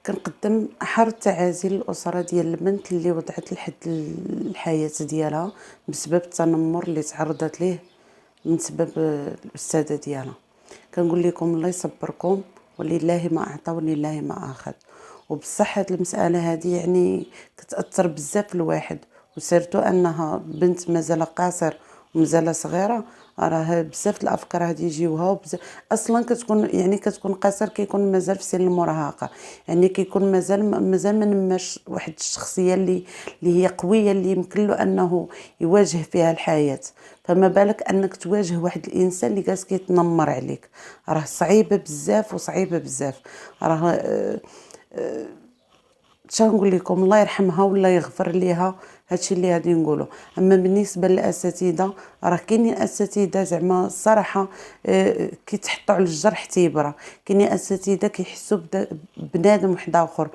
كنقدم احر التعازي للاسره ديال البنت اللي وضعت لحد الحياه ديالها بسبب التنمر اللي تعرضت ليه من سبب الاستاذه ديالها. كنقول لكم الله يصبركم، ولله ما اعطى ولله ما اخذ. وبصح هاد المساله هذه يعني كتاثر بزاف الواحد، وسيرتو انها بنت مازال قاصر ومازال صغيره. راه بزاف الافكار هذه يجيوها اصلا كتكون قاصر، كيكون مازال في سن المراهقه، يعني كيكون مازال ما نماش واحد الشخصيه اللي هي قويه، اللي يمكن له انه يواجه فيها الحياه. فما بالك انك تواجه واحد الانسان اللي جالس كيتنمر عليك؟ راه صعيبه بزاف وصعيبه بزاف. راه نقول لكم الله يرحمها ولا يغفر ليها، هادشي اللي غادي نقوله. اما بالنسبه للاساتذه، راه كاينين اساتذه زعما الصراحه كيتحطوا على الجرح تيبره. كاينين اساتذه كيحسوا بنادم واحد اخر،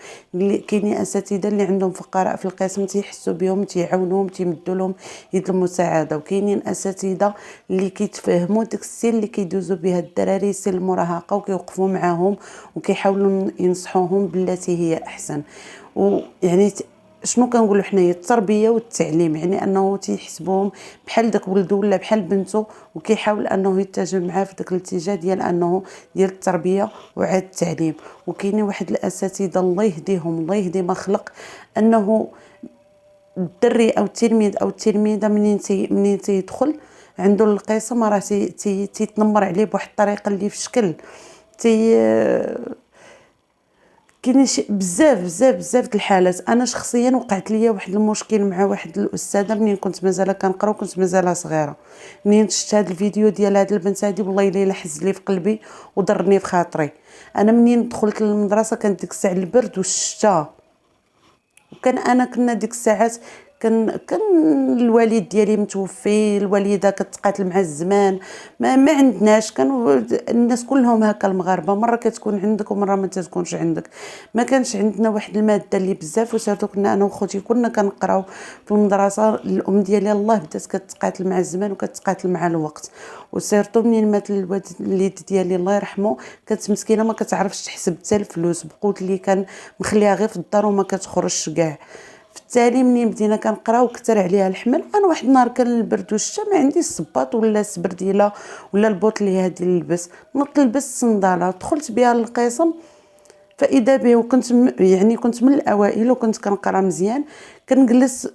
كاينين اساتذه اللي عندهم فقراء في القسم تيحسوا بهم، تيعاونوهم، تيمدوا لهم يد المساعده. وكاينين اساتذه اللي كيتفاهموا داك السن اللي كيدوزوا بها الدراري، سن المراهقه، وكيوقفوا معاهم وكيحاولوا ينصحوهم بالتي هي احسن. ويعني شنو كنقولوا حنايا؟ التربيه والتعليم، يعني انه تيحسبوهم بحال داك ولده ولا بحال بنته، وكيحاول انه يتجه معاه في داك الاتجاه ديال التربيه وعاد التعليم. وكاينين واحد الاساتذه الله يهديهم، الله يهدي ما خلق، انه الدري او التلميذ او التلميذه منين تيدخل عنده القسم راه تيتنمر عليه بواحد الطريقه اللي في شكل كاين بزاف د الحالات. انا شخصيا وقعت ليا واحد المشكل مع واحد الاستاذه منين كنت مازال كنقرا وكنت مازال صغيره. منين شفت هذا الفيديو ديال هذه البنت هذه، والله الا حز لي في قلبي وضرني في خاطري. انا منين دخلت للمدرسه كانت ديك الساعه البرد والشتاء، كنا ديك الساعات كان الوالد ديالي متوفي، الوالده كتقاتل مع الزمان، ما عندناش، كانوا الناس كلهم هكا المغاربه، مره كتكون عندك ومره ما تكونش عندك. ما كانش عندنا واحد الماده اللي بزاف، وسيرتو كنا انا وخوتي كنا كنقراو في المدرسه. الام ديالي الله بدات كتقاتل مع الزمان وكتقاتل مع الوقت. وسيرتو منين مات الوالد ديالي الله يرحمه، كانت مسكينه ما كتعرفش تحسب حتى الفلوس، بقوت اللي كان مخليها غير في الدار وما كتخرجش كاع. في التالي منين بدينا كنقراو كثر عليها الحمل. انا واحد النهار كان البرد والشتا، ما عنديش الصباط ولا السبرديله ولا البوط اللي هادي نلبس، لبست الصنداله دخلت بها للقسم. فاذا به وكنت كنت من الاوائل وكنت كنقرا مزيان.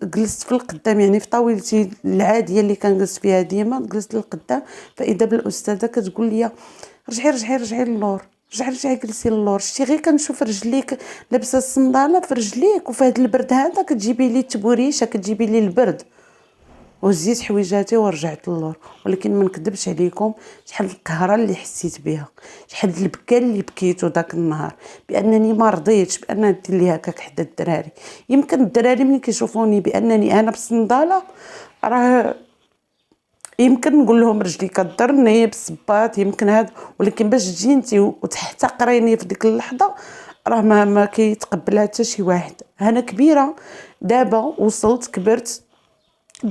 جلست في القدام، يعني في طاولتي العاديه اللي كنجلس فيها ديما، جلست للقدام. فاذا بالاستاذه كتقول لي رجعي للور، رجعي جلسي للور. شتي غير كنشوف رجليك لابسه الصنداله في رجليك، وفي هذا البرد هذا كتجيبي لي التبوريشه، كتجيبي لي البرد. وهزيت حويجاتي ورجعت للور. ولكن ما نكذبش عليكم، شحال القهره اللي حسيت بها، شحال البكا اللي بكيتو داك النهار، بانني ما رضيتش بان ندير لي هكاك حدا الدراري. يمكن الدراري ملي كيشوفوني بانني انا بالصنداله، راه يمكن نقول لهم رجلي كضرني بالصباط، يمكن هذا. ولكن باش تجي انت وتحتقريني في ديك اللحظه، راه ما كيتقبلها حتى شي واحد. انا كبيره دابا، وصلت كبرت،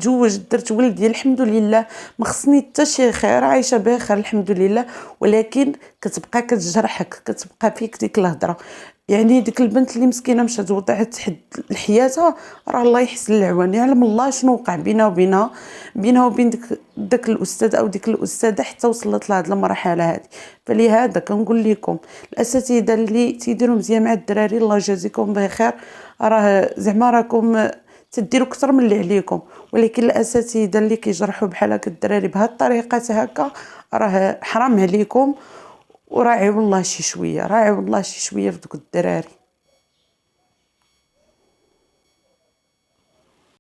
تزوجت، درت ولدي الحمد لله، ما خصني حتى شي خير، عايشه بخير الحمد لله. ولكن كتبقى كتجرحك، كتبقى فيك ديك الهضره. يعني ديك البنت اللي مسكينه مشات وضعت حد لحياتها، راه الله يحسن العوان، يعلم الله شنو وقع بينها وبين داك الاستاذ او ديك الاستاذه، حتى وصلت لهاد المرحله هذه. فلهذا كنقول لكم الاساتذه اللي تيديروا مزيان مع الدراري، الله يجازيكم بخير. راه زعما راكم تديروا اكثر من اللي عليكم. ولكن الاساتذه اللي كيجرحوا بحال هكا الدراري بهذه الطريقه هكا، راه حرام عليكم. وراعيوا الله شي شويه، راعيوا الله شي شويه في دوك الدراري.